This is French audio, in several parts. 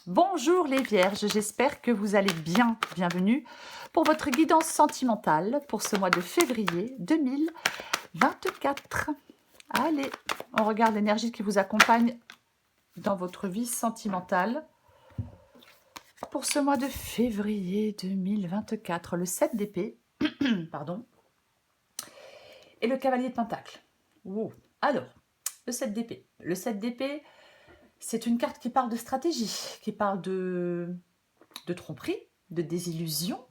Bonjour les vierges, j'espère que vous allez bien. Bienvenue pour votre guidance sentimentale pour ce mois de février 2024. Allez, on regarde l'énergie qui vous accompagne dans votre vie sentimentale pour ce mois de février 2024. Le 7 d'épée, pardon, et le cavalier de pentacle. Wow. Alors, le 7 d'épée. Le 7 d'épée, c'est une carte qui parle de stratégie, qui parle de tromperie, de désillusion,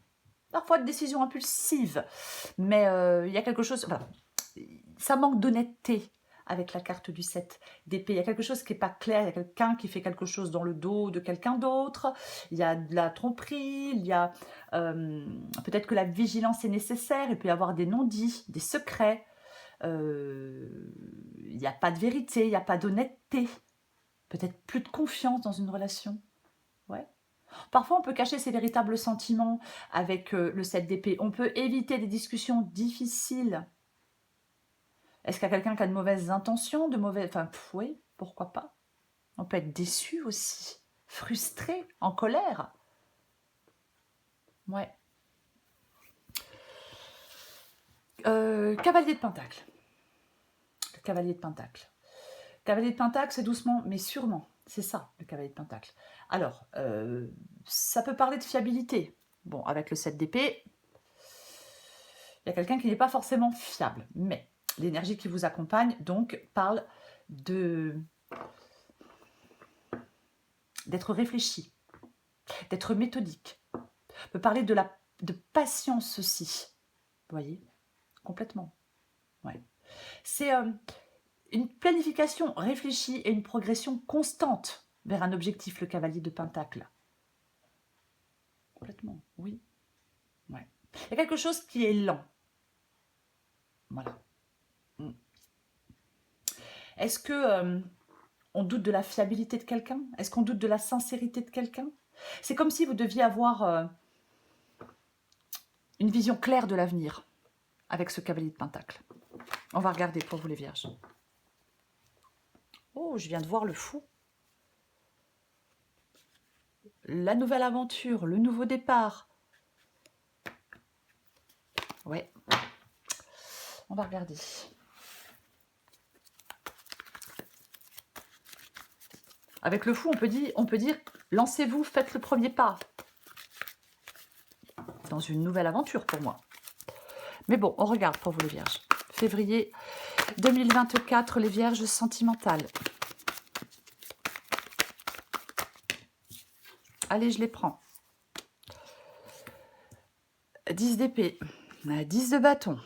parfois de décisions impulsives. Mais il y a quelque chose... Voilà, ça manque d'honnêteté avec la carte du 7 d'épée. Il y a quelque chose qui n'est pas clair, il y a quelqu'un qui fait quelque chose dans le dos de quelqu'un d'autre, il y a de la tromperie, il y a peut-être que la vigilance est nécessaire, il peut y avoir des non-dits, des secrets, il n'y a pas de vérité, il n'y a pas d'honnêteté, peut-être plus de confiance dans une relation. Ouais. Parfois, on peut cacher ses véritables sentiments avec le 7 d'épée. On peut éviter des discussions difficiles. Est-ce qu'il y a quelqu'un qui a de mauvaises intentions, de mauvais... Enfin, oui, pourquoi pas. On peut être déçu aussi, frustré, en colère. Ouais. Cavalier de Pentacle. Le Cavalier de Pentacle. Cavalier de Pentacle, c'est doucement, mais sûrement. C'est ça, le Cavalier de Pentacle. Alors, ça peut parler de fiabilité. Bon, avec le 7 d'épée, il y a quelqu'un qui n'est pas forcément fiable. Mais l'énergie qui vous accompagne, donc, parle d'être réfléchi, d'être méthodique. Peut parler de patience aussi. Vous voyez? Complètement. Ouais. C'est une planification réfléchie et une progression constante vers un objectif, le cavalier de Pentacle. Complètement, oui. Ouais. Il y a quelque chose qui est lent. Voilà. Est-ce que on doute de la fiabilité de quelqu'un? Est-ce qu'on doute de la sincérité de quelqu'un? C'est comme si vous deviez avoir une vision claire de l'avenir avec ce cavalier de Pentacle. On va regarder pour vous les vierges. Oh, je viens de voir le fou. La nouvelle aventure, le nouveau départ. Ouais. On va regarder. Avec le fou, on peut dire lancez-vous, faites le premier pas. Dans une nouvelle aventure pour moi. Mais bon, on regarde pour vous les vierges. Février 2024, les vierges sentimentales. Allez, je les prends. 10 d'épée, 10 de bâton.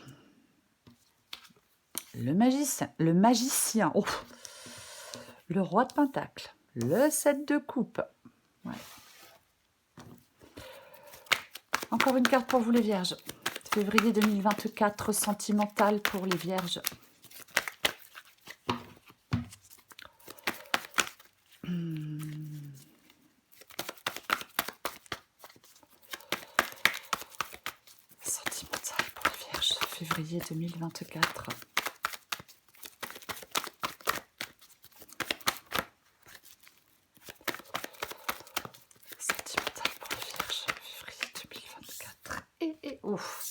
Le magicien, oh. Le roi de pentacle, le 7 de coupe. Ouais. Encore une carte pour vous les vierges. Février 2024, sentimental pour les vierges. Sentimental pour les vierges, février 2024. Sentimental pour les vierges, février 2024. Et ouf.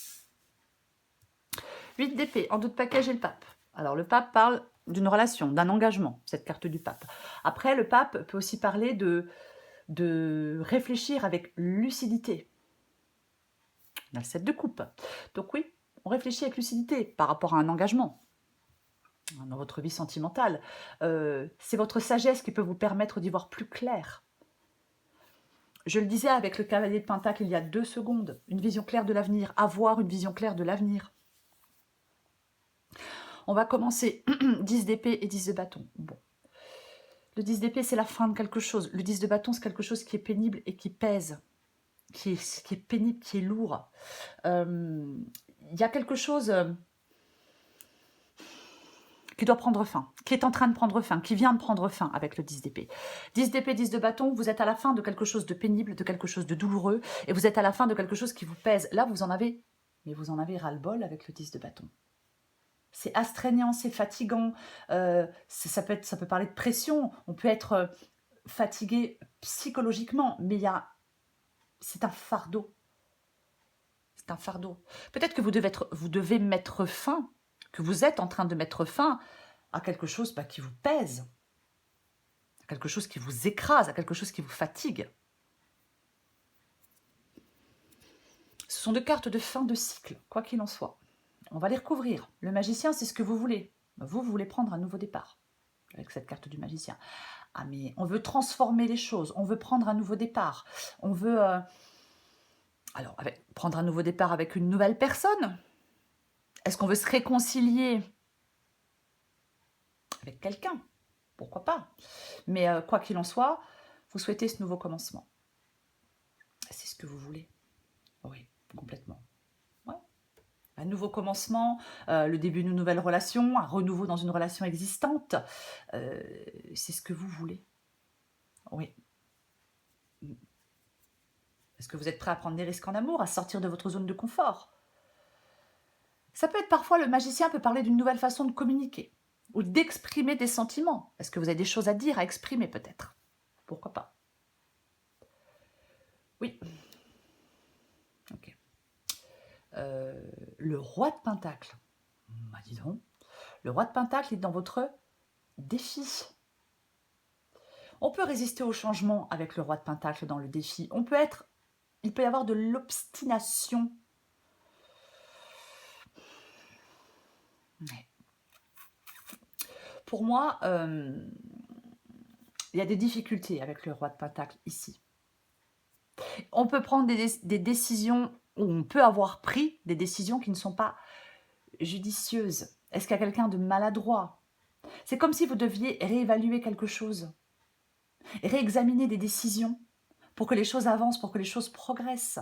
8 d'épée, en dos de paquet, j'ai le pape. Alors le pape parle d'une relation, d'un engagement, cette carte du pape. Après, le pape peut aussi parler de réfléchir avec lucidité. On a le 7 de coupe. Donc oui, on réfléchit avec lucidité par rapport à un engagement dans votre vie sentimentale. C'est votre sagesse qui peut vous permettre d'y voir plus clair. Je le disais avec le cavalier de Pentacle il y a 2 secondes, une vision claire de l'avenir, avoir une vision claire de l'avenir. On va commencer 10 d'épée et 10 de bâton. Bon. Le 10 d'épée, c'est la fin de quelque chose. Le 10 de bâton, c'est quelque chose qui est pénible et qui pèse, qui est pénible, qui est lourd. Il y a quelque chose qui doit prendre fin, qui est en train de prendre fin, qui vient de prendre fin avec le 10 d'épée. 10 d'épée, 10 de bâton, vous êtes à la fin de quelque chose de pénible, de quelque chose de douloureux, et vous êtes à la fin de quelque chose qui vous pèse. Là, vous en avez, mais vous en avez ras-le-bol avec le 10 de bâton. C'est astreignant, c'est fatigant, ça peut parler de pression, on peut être fatigué psychologiquement, mais c'est un fardeau. C'est un fardeau. Peut-être que vous devez mettre fin, que vous êtes en train de mettre fin à quelque chose qui vous pèse, à quelque chose qui vous écrase, à quelque chose qui vous fatigue. Ce sont 2 cartes de fin de cycle, quoi qu'il en soit. On va les recouvrir. Le magicien, c'est ce que vous voulez. Vous voulez prendre un nouveau départ avec cette carte du magicien. Ah, mais on veut transformer les choses, on veut prendre un nouveau départ, on veut... prendre un nouveau départ avec une nouvelle personne. Est-ce qu'on veut se réconcilier avec quelqu'un? Pourquoi pas? Mais quoi qu'il en soit, vous souhaitez ce nouveau commencement. C'est ce que vous voulez. Oui, complètement. Ouais. Un nouveau commencement, le début d'une nouvelle relation, un renouveau dans une relation existante. C'est ce que vous voulez. Oui. Est-ce que vous êtes prêt à prendre des risques en amour, à sortir de votre zone de confort? Ça peut être parfois, le magicien peut parler d'une nouvelle façon de communiquer ou d'exprimer des sentiments. Est-ce que vous avez des choses à dire, à exprimer peut-être? Pourquoi pas? Oui. Ok. Le roi de Pentacle. Bah, dis donc. Le roi de Pentacle est dans votre défi. On peut résister au changement avec le roi de Pentacle dans le défi. Il peut y avoir de l'obstination. Ouais. Pour moi, il y a des difficultés avec le roi de Pentacle ici. On peut prendre des décisions, ou on peut avoir pris des décisions qui ne sont pas judicieuses. Est-ce qu'il y a quelqu'un de maladroit? C'est comme si vous deviez réévaluer quelque chose, réexaminer des décisions pour que les choses avancent, pour que les choses progressent.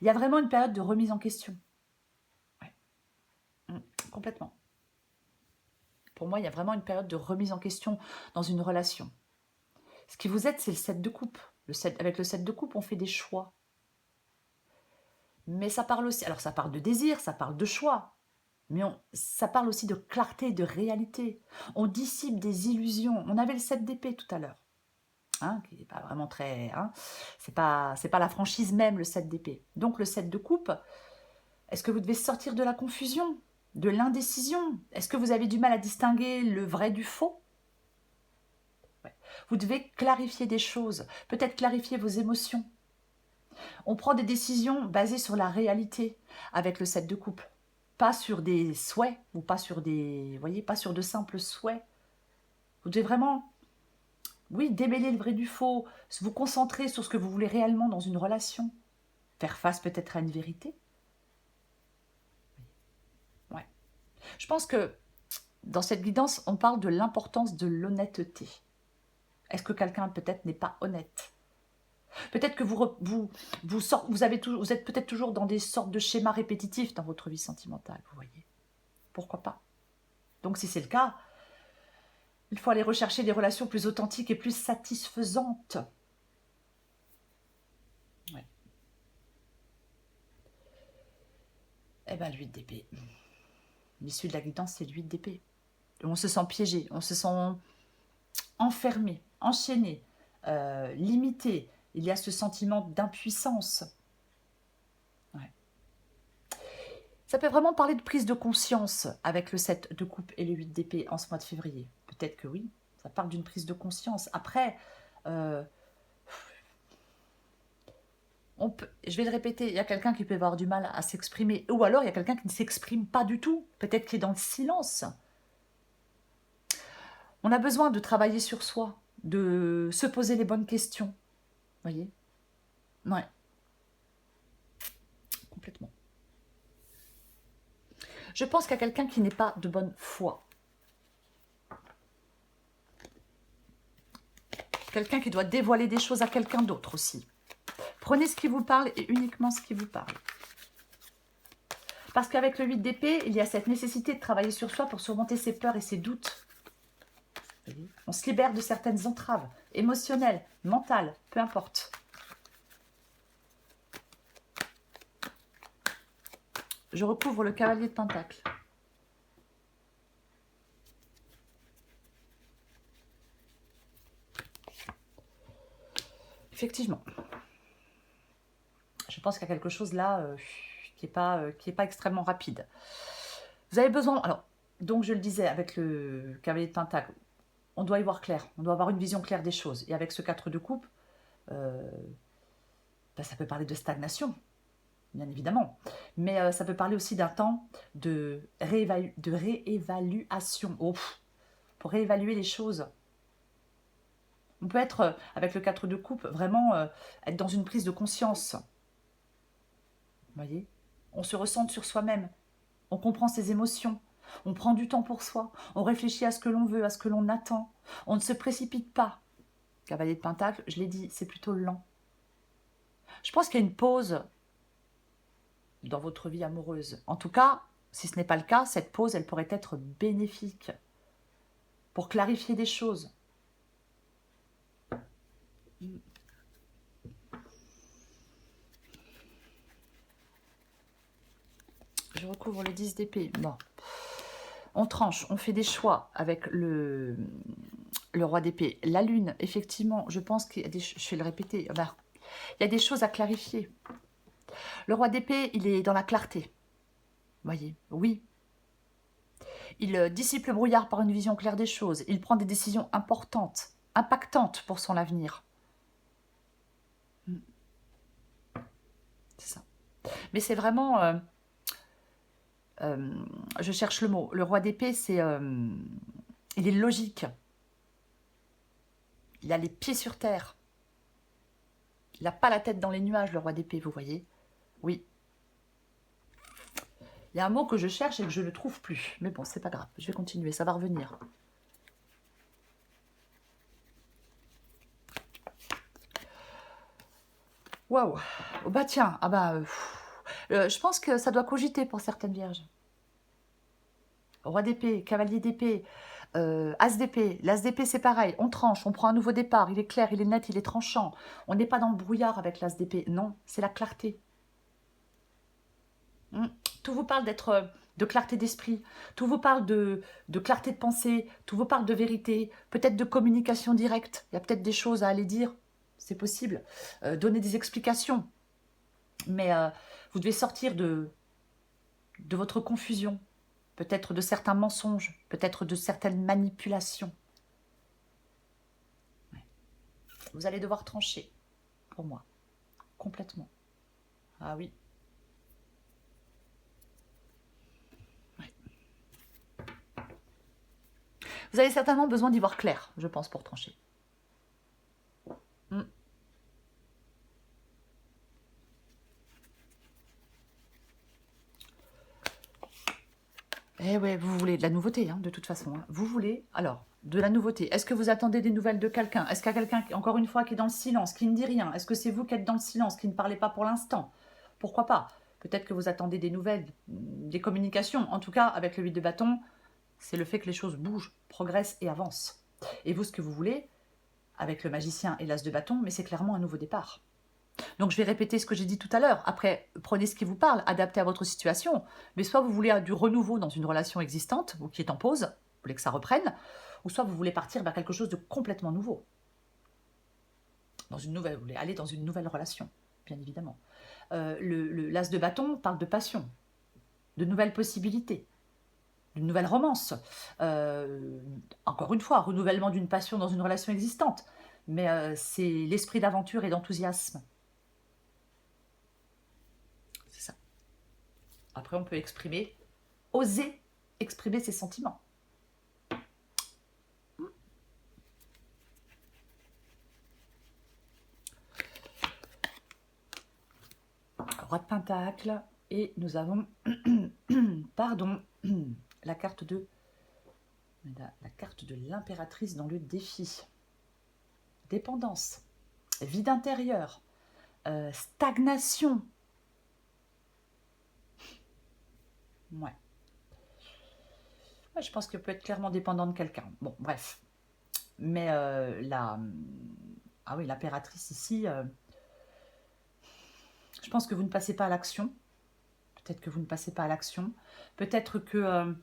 Il y a vraiment une période de remise en question. Ouais. Complètement. Pour moi, il y a vraiment une période de remise en question dans une relation. Ce qui vous aide, c'est le 7 de coupe. Avec le 7 de coupe, on fait des choix. Mais ça parle aussi, alors ça parle de désir, ça parle de choix, mais ça parle aussi de clarté, de réalité. On dissipe des illusions. On avait le 7 d'épée tout à l'heure, hein, qui n'est pas vraiment très... Hein, c'est pas la franchise même, le 7 d'épée. Donc le 7 de coupe, est-ce que vous devez sortir de la confusion, de l'indécision? Est-ce que vous avez du mal à distinguer le vrai du faux? Ouais. Vous devez clarifier des choses, peut-être clarifier vos émotions. On prend des décisions basées sur la réalité avec le 7 de coupe. Pas sur des souhaits ou pas sur pas sur de simples souhaits. Vous devez vraiment, oui, démêler le vrai du faux, vous concentrer sur ce que vous voulez réellement dans une relation. Faire face peut-être à une vérité. Ouais. Je pense que dans cette guidance, on parle de l'importance de l'honnêteté. Est-ce que quelqu'un peut-être n'est pas honnête? Peut-être que vous êtes peut-être toujours dans des sortes de schémas répétitifs dans votre vie sentimentale, vous voyez. Pourquoi pas? Donc si c'est le cas, il faut aller rechercher des relations plus authentiques et plus satisfaisantes. Ouais. Eh bien, le 8 d'épée. L'issue de la guidance, c'est le 8 d'épée. On se sent piégé, on se sent enfermé, enchaîné, limité. Il y a ce sentiment d'impuissance. Ouais. Ça peut vraiment parler de prise de conscience avec le 7 de coupe et le 8 d'épée en ce mois de février. Peut-être que oui, ça parle d'une prise de conscience. Après, je vais le répéter, il y a quelqu'un qui peut avoir du mal à s'exprimer, ou alors il y a quelqu'un qui ne s'exprime pas du tout, peut-être qu'il est dans le silence. On a besoin de travailler sur soi, de se poser les bonnes questions. Voyez? Ouais. Complètement. Je pense qu'il y a quelqu'un qui n'est pas de bonne foi. Quelqu'un qui doit dévoiler des choses à quelqu'un d'autre aussi. Prenez ce qui vous parle et uniquement ce qui vous parle. Parce qu'avec le 8 d'épée, il y a cette nécessité de travailler sur soi pour surmonter ses peurs et ses doutes. On se libère de certaines entraves émotionnelles, mentales, peu importe. Je recouvre le cavalier de Pentacle. Effectivement. Je pense qu'il y a quelque chose là qui n'est pas extrêmement rapide. Vous avez besoin... Alors, donc je le disais, avec le cavalier de Pentacle, on doit y voir clair. On doit avoir une vision claire des choses. Et avec ce 4 de coupe, ça peut parler de stagnation, bien évidemment. Mais ça peut parler aussi d'un temps de réévaluation. Oh, pour réévaluer les choses. On peut être, avec le 4 de coupe, vraiment être dans une prise de conscience. Vous voyez? On se ressente sur soi-même. On comprend ses émotions. On prend du temps pour soi. On réfléchit à ce que l'on veut, à ce que l'on attend. On ne se précipite pas. Cavalier de Pentacle, je l'ai dit, c'est plutôt lent. Je pense qu'il y a une pause dans votre vie amoureuse. En tout cas, si ce n'est pas le cas, cette pause, elle pourrait être bénéfique pour clarifier des choses. Je recouvre le 10 d'épée. Bon. On tranche, on fait des choix avec le roi d'épée. La lune, effectivement, je pense qu'il y a des... Je vais le répéter. Ben, il y a des choses à clarifier. Le roi d'épée, il est dans la clarté. Voyez, oui. Il dissipe le brouillard par une vision claire des choses. Il prend des décisions importantes, impactantes pour son avenir. C'est ça. Mais c'est vraiment... je cherche le mot. Le roi d'épée, c'est... il est logique. Il a les pieds sur terre. Il n'a pas la tête dans les nuages, le roi d'épée, vous voyez? Oui. Il y a un mot que je cherche et que je ne le trouve plus. Mais bon, c'est pas grave. Je vais continuer, ça va revenir. Waouh. Oh bah tiens, ah bah... je pense que ça doit cogiter pour certaines vierges. Roi d'épée, cavalier d'épée, as d'épée. L'as d'épée, c'est pareil. On tranche, on prend un nouveau départ. Il est clair, il est net, il est tranchant. On n'est pas dans le brouillard avec l'as d'épée. Non, c'est la clarté. Tout vous parle de clarté d'esprit. Tout vous parle de clarté de pensée. Tout vous parle de vérité. Peut-être de communication directe. Il y a peut-être des choses à aller dire. C'est possible. Donner des explications. Mais vous devez sortir de votre confusion. Peut-être de certains mensonges. Peut-être de certaines manipulations. Ouais. Vous allez devoir trancher. Pour moi. Complètement. Ah oui. Ouais. Vous avez certainement besoin d'y voir clair, je pense, pour trancher. Eh ouais, vous voulez de la nouveauté, hein, de toute façon. Hein. Vous voulez, alors, de la nouveauté. Est-ce que vous attendez des nouvelles de quelqu'un? Est-ce qu'il y a quelqu'un, encore une fois, qui est dans le silence, qui ne dit rien? Est-ce que c'est vous qui êtes dans le silence, qui ne parlez pas pour l'instant? Pourquoi pas? Peut-être que vous attendez des nouvelles, des communications. En tout cas, avec le 8 de bâton, c'est le fait que les choses bougent, progressent et avancent. Et vous, ce que vous voulez, avec le magicien et l'as de bâton, mais c'est clairement un nouveau départ. Donc je vais répéter ce que j'ai dit tout à l'heure. Après, prenez ce qui vous parle, adaptez à votre situation. Mais soit vous voulez du renouveau dans une relation existante, ou qui est en pause, vous voulez que ça reprenne, ou soit vous voulez partir vers quelque chose de complètement nouveau. Dans une nouvelle, vous voulez aller dans une nouvelle relation, bien évidemment. L'as de bâton parle de passion, de nouvelles possibilités, d'une nouvelle romance. Encore une fois, renouvellement d'une passion dans une relation existante. Mais c'est l'esprit d'aventure et d'enthousiasme. C'est ça. Après, on peut exprimer, oser exprimer ses sentiments. Roi de Pentacle. Et nous avons, pardon, la carte de l'impératrice dans le défi. Dépendance, vide intérieur, stagnation. Ouais. Je pense qu'elle peut être clairement dépendant de quelqu'un. Bon, bref. Mais ah oui, l'impératrice ici, je pense que vous ne passez pas à l'action. Peut-être que vous ne passez pas à l'action. Peut-être que,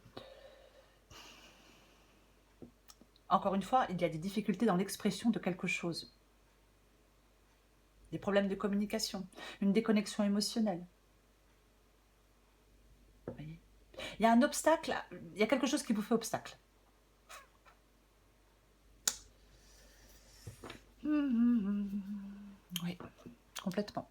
encore une fois, il y a des difficultés dans l'expression de quelque chose. des problèmes de communication, une déconnexion émotionnelle. Vous voyez, il y a un obstacle, il y a quelque chose qui vous fait obstacle. Oui, complètement.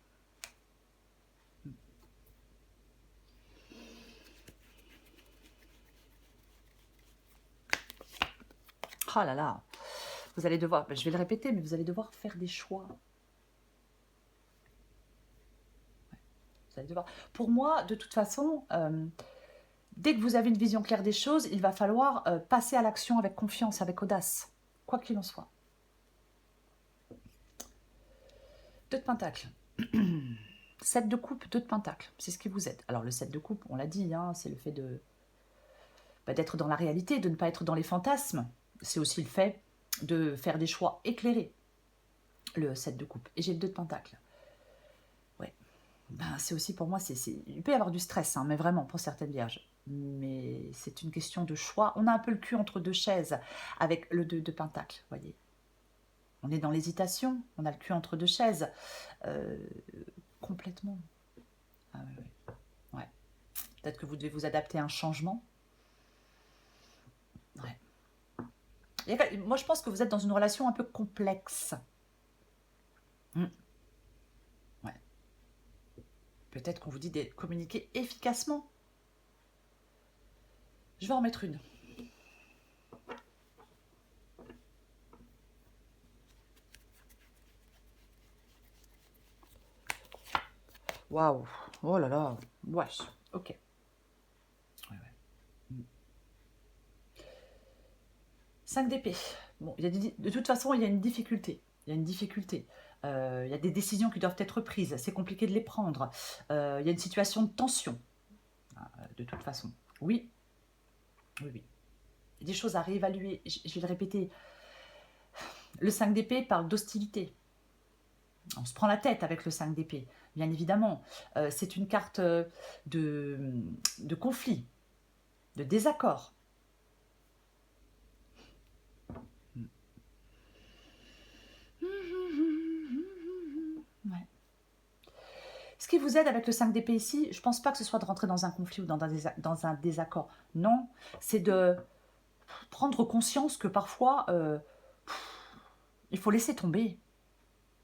Oh là là, vous allez devoir, je vais le répéter, mais vous allez devoir faire des choix. Vous allez devoir. Pour moi, de toute façon, dès que vous avez une vision claire des choses, il va falloir passer à l'action avec confiance, avec audace, quoi qu'il en soit. 2 de pentacles. 7 de coupe, 2 de pentacles, c'est ce qui vous aide. Alors le 7 de coupe, on l'a dit, hein, c'est le fait de d'être dans la réalité, de ne pas être dans les fantasmes. C'est aussi le fait de faire des choix éclairés, le 7 de coupe. Et j'ai le 2 de pentacles. Ouais, ben, c'est aussi pour moi, il peut y avoir du stress, hein, mais vraiment pour certaines vierges. Mais c'est une question de choix. On a un peu le cul entre 2 chaises avec le 2 de pentacles, voyez. On est dans l'hésitation, on a le cul entre 2 chaises. Complètement. Ah, ouais. Peut-être que vous devez vous adapter à un changement. Ouais. Moi, je pense que vous êtes dans une relation un peu complexe. Ouais. Peut-être qu'on vous dit de communiquer efficacement. Je vais en mettre une. Waouh. Oh là là. Wesh. Ok. Ouais, ouais. 5 d'épée. Bon, de toute façon, il y a une difficulté. Il y a une difficulté. Il y a des décisions qui doivent être prises. C'est compliqué de les prendre. Il y a une situation de tension. De toute façon. Oui. Oui, oui. Il y a des choses à réévaluer. Je vais le répéter. Le 5 d'épée parle d'hostilité. On se prend la tête avec le 5 d'épée, bien évidemment. C'est une carte de conflit, de désaccord. Ouais. Ce qui vous aide avec le 5 d'épée ici, je ne pense pas que ce soit de rentrer dans un conflit ou dans un désaccord. Non, c'est de prendre conscience que parfois, il faut laisser tomber.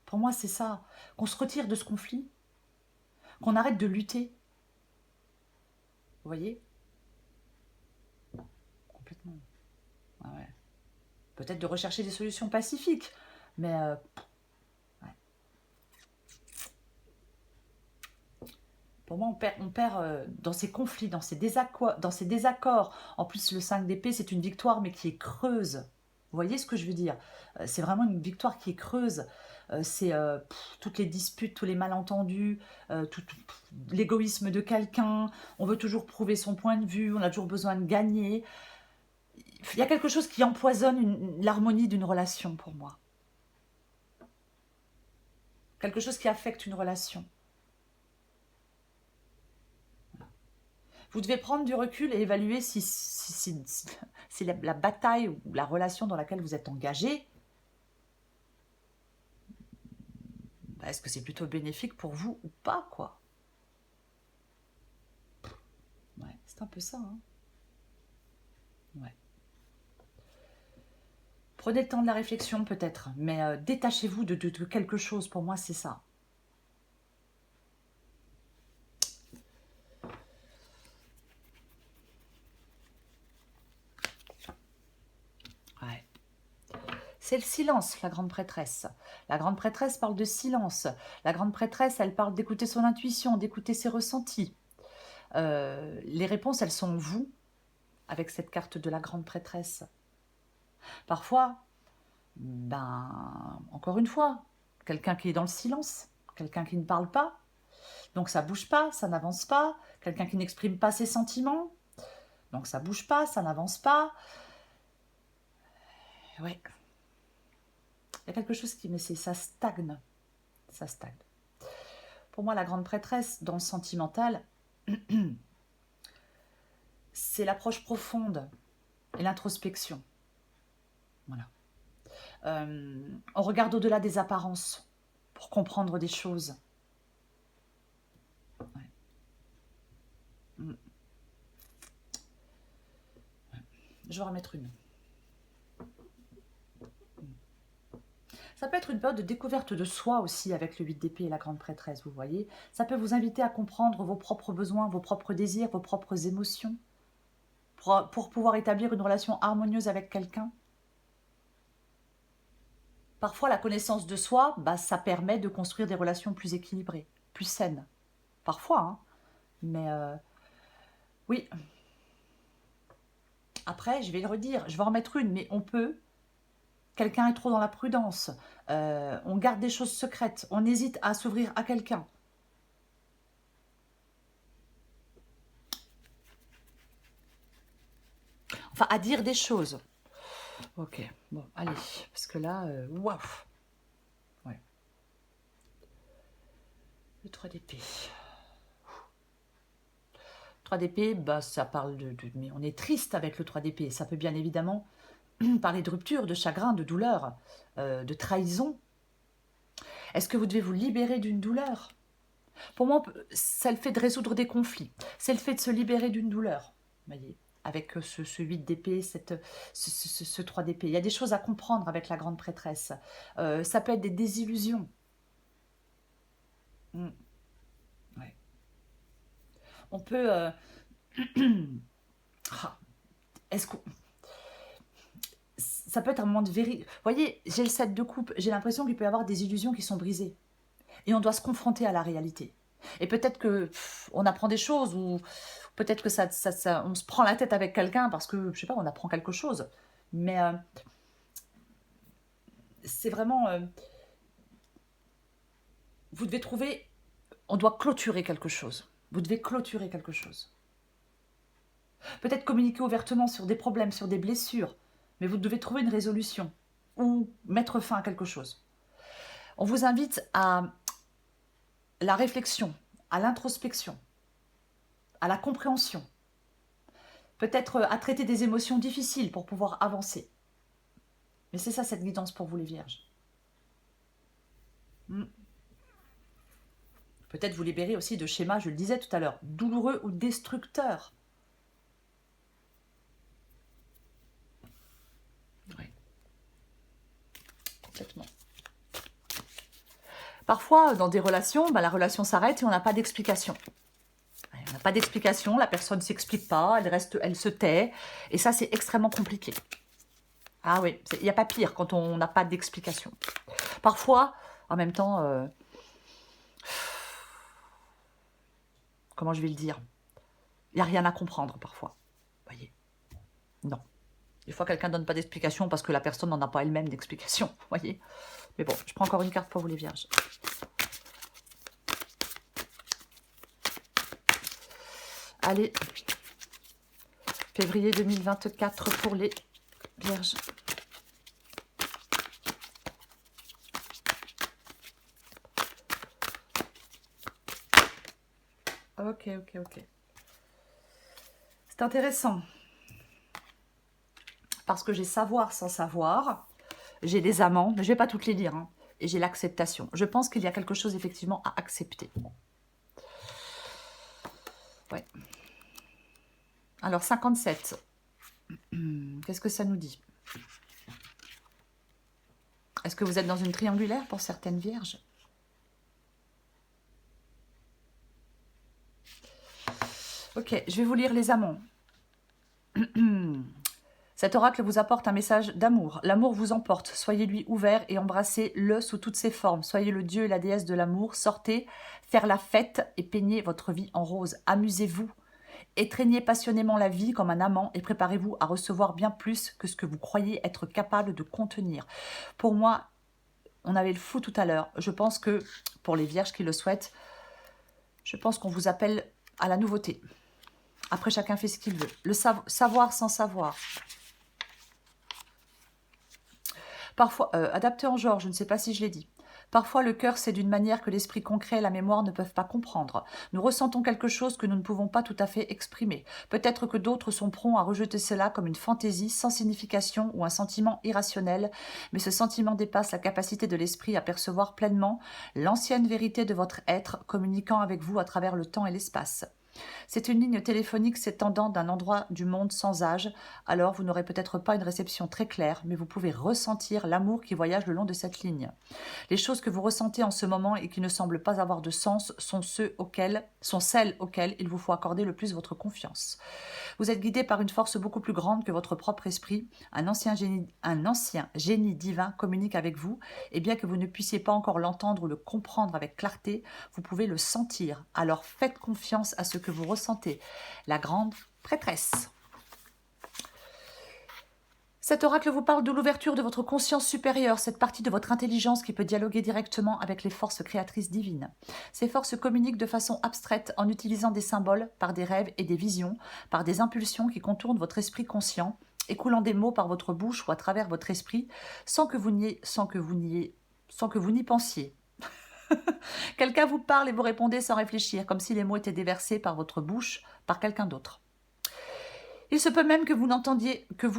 Pour moi, c'est ça. Qu'on se retire de ce conflit, qu'on arrête de lutter. Vous voyez? Complètement. Ah ouais. Peut-être de rechercher des solutions pacifiques, mais ouais. Pour moi, on perd dans ces conflits, dans ces désaccords. En plus, le 5 d'épée, c'est une victoire, mais qui est creuse. Vous voyez ce que je veux dire? C'est vraiment une victoire qui est creuse. C'est toutes les disputes, tous les malentendus, l'égoïsme de quelqu'un. On veut toujours prouver son point de vue, on a toujours besoin de gagner. Il y a quelque chose qui empoisonne l'harmonie d'une relation pour moi. Quelque chose qui affecte une relation. Vous devez prendre du recul et évaluer si la bataille ou la relation dans laquelle vous êtes engagé, est-ce que c'est plutôt bénéfique pour vous ou pas, quoi. Ouais, c'est un peu ça, hein. Ouais. Prenez le temps de la réflexion, peut-être, mais détachez-vous de quelque chose. Pour moi, c'est ça. Ouais. C'est le silence, la grande prêtresse. La grande prêtresse parle de silence. La grande prêtresse, elle parle d'écouter son intuition, d'écouter ses ressentis. Les réponses, elles sont vous, avec cette carte de la grande prêtresse. Parfois, ben, encore une fois, quelqu'un qui est dans le silence, quelqu'un qui ne parle pas, donc ça bouge pas, ça n'avance pas, quelqu'un qui n'exprime pas ses sentiments, donc ça bouge pas, ça n'avance pas. Ouais. Il y a quelque chose qui, mais ça stagne. Ça stagne. Pour moi, la grande prêtresse, dans le sentimental, c'est l'approche profonde et l'introspection. Voilà. On regarde au-delà des apparences. pour comprendre des choses. Ouais. Je vais en remettre une. Ça peut être une période de découverte de soi aussi avec le 8 d'épée et la grande prêtresse, vous voyez. Ça peut vous inviter à comprendre vos propres besoins, vos propres désirs, vos propres émotions, pour pouvoir établir une relation harmonieuse avec quelqu'un. Parfois, la connaissance de soi, ça permet de construire des relations plus équilibrées, plus saines. Parfois, hein. Mais oui. Après, je vais le redire, je vais en remettre une, mais on peut... Quelqu'un est trop dans la prudence, on garde des choses secrètes, on hésite à s'ouvrir à quelqu'un. Enfin, à dire des choses. Ok, bon, allez, parce que là, waouh. Ouais. Le 3 d'épée. 3 d'épée, ça parle mais on est triste avec le 3 d'épée. Ça peut bien évidemment parler de rupture, de chagrin, de douleur, de trahison. Est-ce que vous devez vous libérer d'une douleur? Pour moi, c'est le fait de résoudre des conflits. C'est le fait de se libérer d'une douleur. Vous voyez, avec ce 8 d'épée, ce 3 d'épée. Il y a des choses à comprendre avec la grande prêtresse. Ça peut être des désillusions. Ouais. On peut... Est-ce qu'on... Ça peut être un moment de vérité. Vous voyez, j'ai le 7 de coupe. J'ai l'impression qu'il peut y avoir des illusions qui sont brisées. Et on doit se confronter à la réalité. Et peut-être que on apprend des choses, ou peut-être que on se prend la tête avec quelqu'un parce que, je sais pas, on apprend quelque chose. Mais c'est vraiment... vous devez trouver... On doit clôturer quelque chose. Vous devez clôturer quelque chose. Peut-être communiquer ouvertement sur des problèmes, sur des blessures, mais vous devez trouver une résolution ou mettre fin à quelque chose. On vous invite à la réflexion, à l'introspection, à la compréhension, peut-être à traiter des émotions difficiles pour pouvoir avancer. Mais c'est ça, cette guidance pour vous, les vierges. Peut-être vous libérer aussi de schémas, je le disais tout à l'heure, douloureux ou destructeurs. Oui. Complètement. Parfois, dans des relations, la relation s'arrête et on n'a pas d'explication. On n'a pas d'explication, la personne ne s'explique pas, elle se tait. Et ça, c'est extrêmement compliqué. Ah oui, il n'y a pas pire quand on n'a pas d'explication. Parfois, en même temps, comment je vais le dire? Il n'y a rien à comprendre parfois. Vous voyez? Non. Des fois, quelqu'un ne donne pas d'explication parce que la personne n'en a pas elle-même d'explication. Vous voyez? Mais bon, je prends encore une carte pour vous, les vierges. Allez, février 2024 pour les vierges. Ok. C'est intéressant. Parce que j'ai savoir sans savoir. J'ai des amants, mais je ne vais pas toutes les lire. Hein, et j'ai l'acceptation. Je pense qu'il y a quelque chose effectivement à accepter. Ouais. Alors, 57. Qu'est-ce que ça nous dit? Est-ce que vous êtes dans une triangulaire pour certaines vierges? Ok, je vais vous lire les amants. Cet oracle vous apporte un message d'amour. L'amour vous emporte. Soyez-lui ouvert et embrassez-le sous toutes ses formes. Soyez le dieu et la déesse de l'amour. Sortez, faire la fête et peignez votre vie en rose. Amusez-vous. Étreignez passionnément la vie comme un amant et préparez-vous à recevoir bien plus que ce que vous croyez être capable de contenir. Pour moi, on avait le fou tout à l'heure. Je pense que, pour les vierges qui le souhaitent, je pense qu'on vous appelle à la nouveauté. Après, chacun fait ce qu'il veut. Le savoir sans savoir. Parfois, adapté en genre, je ne sais pas si je l'ai dit. Parfois, le cœur, c'est d'une manière que l'esprit concret et la mémoire ne peuvent pas comprendre. Nous ressentons quelque chose que nous ne pouvons pas tout à fait exprimer. Peut-être que d'autres sont prompts à rejeter cela comme une fantaisie sans signification ou un sentiment irrationnel, mais ce sentiment dépasse la capacité de l'esprit à percevoir pleinement l'ancienne vérité de votre être, communiquant avec vous à travers le temps et l'espace. C'est une ligne téléphonique s'étendant d'un endroit du monde sans âge, alors vous n'aurez peut-être pas une réception très claire, mais vous pouvez ressentir l'amour qui voyage le long de cette ligne. Les choses que vous ressentez en ce moment et qui ne semblent pas avoir de sens sont celles auxquelles il vous faut accorder le plus votre confiance. Vous êtes guidé par une force beaucoup plus grande que votre propre esprit. Un ancien génie divin communique avec vous, et bien que vous ne puissiez pas encore l'entendre ou le comprendre avec clarté, vous pouvez le sentir. Alors faites confiance à ce que vous ressentez. La grande prêtresse. Cet oracle vous parle de l'ouverture de votre conscience supérieure, cette partie de votre intelligence qui peut dialoguer directement avec les forces créatrices divines. Ces forces communiquent de façon abstraite en utilisant des symboles, par des rêves et des visions, par des impulsions qui contournent votre esprit conscient, écoulant des mots par votre bouche ou à travers votre esprit, sans que vous n'y pensiez. Quelqu'un vous parle et vous répondez sans réfléchir, comme si les mots étaient déversés par votre bouche par quelqu'un d'autre. Il se peut même que vous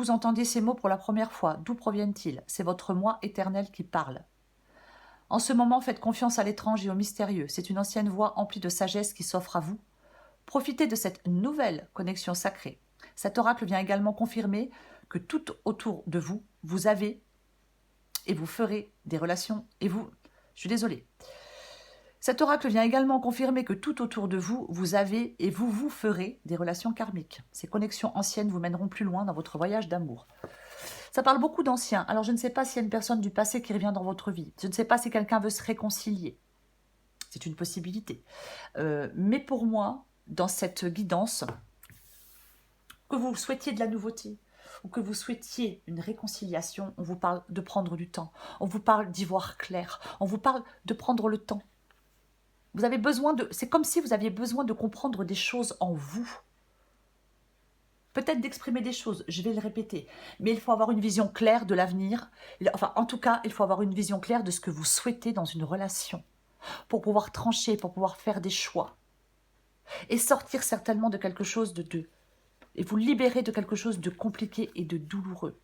entendiez ces mots pour la première fois. D'où proviennent-ils? C'est votre moi éternel qui parle. En ce moment, faites confiance à l'étrange et au mystérieux. C'est une ancienne voix emplie de sagesse qui s'offre à vous. Profitez de cette nouvelle connexion sacrée. Cet oracle vient également confirmer que tout autour de vous, vous avez et vous ferez des relations Je suis désolée. Cet oracle vient également confirmer que tout autour de vous, vous avez et vous ferez des relations karmiques. Ces connexions anciennes vous mèneront plus loin dans votre voyage d'amour. Ça parle beaucoup d'anciens. Alors je ne sais pas s'il y a une personne du passé qui revient dans votre vie. Je ne sais pas si quelqu'un veut se réconcilier. C'est une possibilité. Mais pour moi, dans cette guidance, que vous souhaitiez de la nouveauté ou que vous souhaitiez une réconciliation, on vous parle de prendre du temps. On vous parle d'y voir clair. On vous parle de prendre le temps. C'est comme si vous aviez besoin de comprendre des choses en vous. Peut-être d'exprimer des choses, je vais le répéter. Mais il faut avoir une vision claire de l'avenir. Enfin, en tout cas, il faut avoir une vision claire de ce que vous souhaitez dans une relation. Pour pouvoir trancher, pour pouvoir faire des choix. Et sortir certainement de quelque chose et vous libérer de quelque chose de compliqué et de douloureux.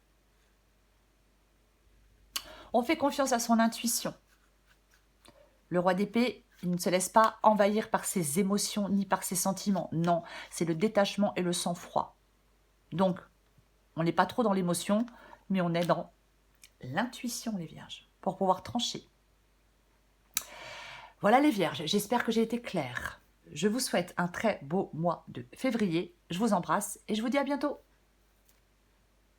On fait confiance à son intuition. Le roi d'épée, il ne se laisse pas envahir par ses émotions ni par ses sentiments. Non, c'est le détachement et le sang-froid. Donc, on n'est pas trop dans l'émotion, mais on est dans l'intuition, les vierges, pour pouvoir trancher. Voilà les vierges, j'espère que j'ai été claire. Je vous souhaite un très beau mois de février. Je vous embrasse et je vous dis à bientôt.